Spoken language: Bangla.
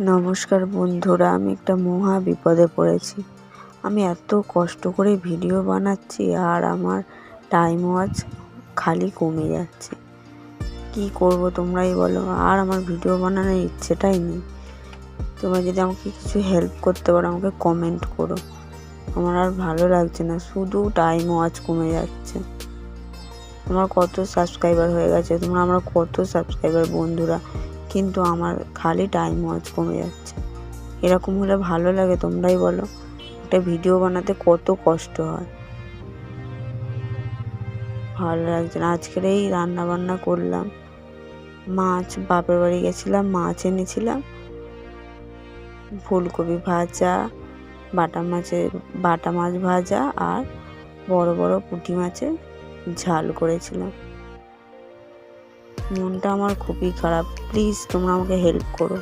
নমস্কার বন্ধুরা, আমি একটা মহা বিপদে পড়েছি। আমি এত কষ্ট করে ভিডিও বানাচ্ছি আর আমার টাইম ওয়াচ খালি কমে যাচ্ছে। কি করব তোমরাই বলো। আর আমার ভিডিও বানানোর ইচ্ছেটাই নেই। তোমরা যদি আমাকে কিছু হেল্প করতে পারো আমাকে কমেন্ট করো। আমার আর ভালো লাগছে না, শুধু টাইম ওয়াচ কমে যাচ্ছে। তোমার কত সাবস্ক্রাইবার হয়ে গেছে, আমার কত সাবস্ক্রাইবার বন্ধুরা, কিন্তু আমার খালি টাইম ওয়াচ কমে যাচ্ছে। এরকম হলে ভালো লাগে? তোমরাই বলো। একটা ভিডিও বানাতে কত কষ্ট হয়, ভালো লাগছে না। আজকের এই রান্না বান্না করলাম, মাছ, বাপের বাড়ি গেছিলাম, মাছ এনেছিলাম, ফুলকপি ভাজা, বাটা মাছ ভাজা আর বড় বড় পুঁটি মাছের ঝাল করেছিলাম। মনটা আমার খুবই খারাপ। প্লিজ তোমরা আমাকে হেল্প করো।